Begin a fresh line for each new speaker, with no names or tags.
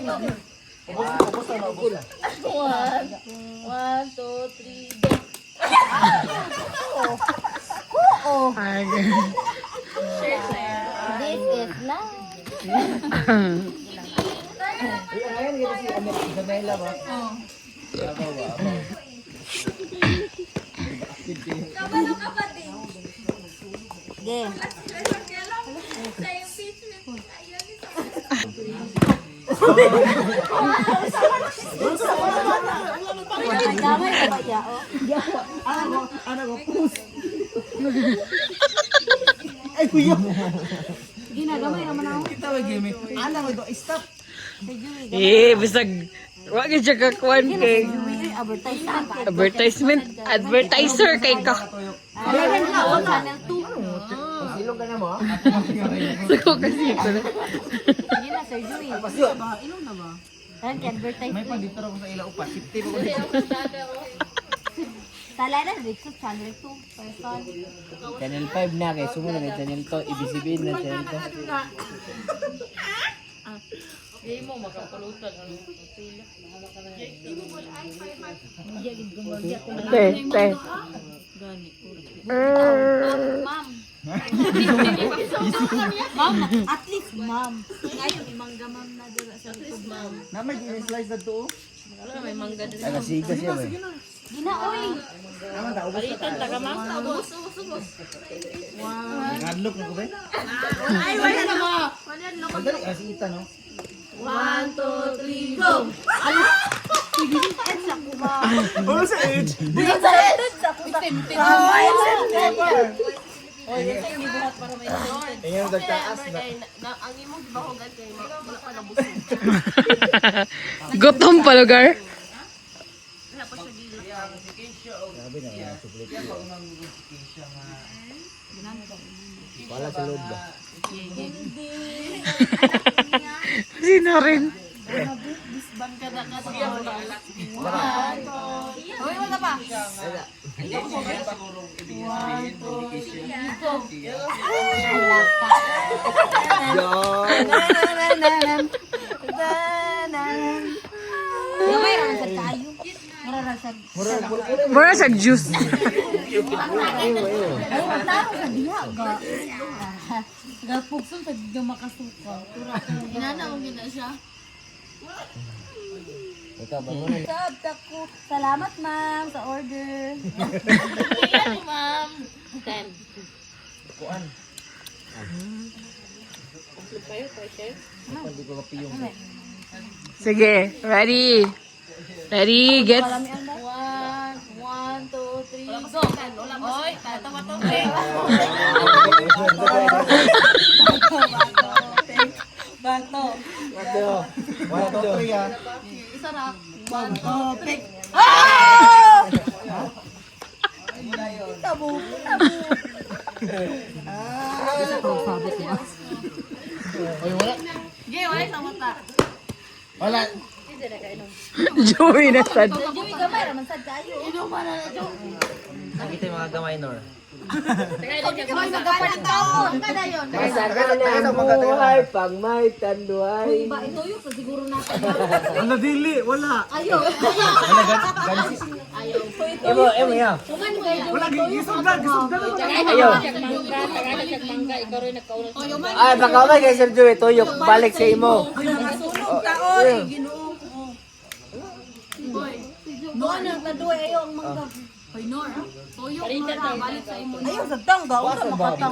Ubus na ubus.
1, 2, 3, go.
Ay,
This is life.
Ayan, kita si Jamela ba?
Sige. Damay na ba ya?
Ano ko, push. Ay, kuya.
Ginagamay naman ako.
Kita ba, Jimmy? Ano mo ito? Stop.
bisag. Wag siya kakuan kay
Advertisement.
advertiser kay ka.
Alagan ka o channel 2.
Silog ka na mo?
Sako kasi ko na.
Hindi na, Sir Joey.
Ilong na ba?
Ayan, advertise.
May pandito ako sa ila upa. 50 ba ko?
Talaga, dito channel 2. Person.
Channel 5 na kay sumunod na channel 2. Ibisibin na channel 2.
Hindi mo makapulutan ang sila. Te, te.
Ma'am. Ma'am, at least ma'am. Ngayon, imangga ma'am na dira sa likod ma'am.
Na may slice na to.
May mangga din.
Ay, nasiga siya ba?
Gina, oy.
Naman ta, ubos ka.
Taga ma'am.
Ngadlok na ko ba?
Ay, wala na mo.
Madali, kasi ita no?
1, 2, 3, go! Edsa ko ba?
Ano sa age?
Edsa ko ba?
Ayan, nagtaas na.
Ang imong gibahogan kay wala pa nabusog.
Gutom pa lugar.
Wala pa siya gila.
Sabi na, suplit ko. Wala sa loob ba?
Sino rin?
Bisbang ka na ka sa
Hoy, wala pa. Gamay ra sa kayo.
Mura sa juice.
Ay, maglaro sa diha ga. Gapugson sa diga makasuka.
Inana mo gina siya.
Ikaw, bago na.
Salamat ma'am sa order.
Iyan ma'am. 10.
Kuan. Hindi ko kapiyong.
Sige, ready. Ready, get.
1, 2, 3, go. Oy, tatawa to.
Bato.
Wato. Wato.
Isa ra.
Tabu.
Oy, wala.
Gay, wala sa mata.
Wala.
Joey na sad.
Joey gamay ra man sad kayo.
Nakita yung mga gamay, Nor.
Gamay magapalit taon. Kada yon.
Masarap ang buhay
pag may tanduay.
Ba ito yung siguro natin.
Ano dili? Wala.
Ayo.
Emo ya.
Kuman kayo.
Wala gisugdan.
Ayo.
Ay, baka may kay Sir Joey tuyok balik sa imo.
Taon. Ginoo. Doon ang taduay ayo ang mangga.
Hoy, Nor. Tuyok mo ra. Balik sa imo.
Ayo sa tangga. Usa makatang.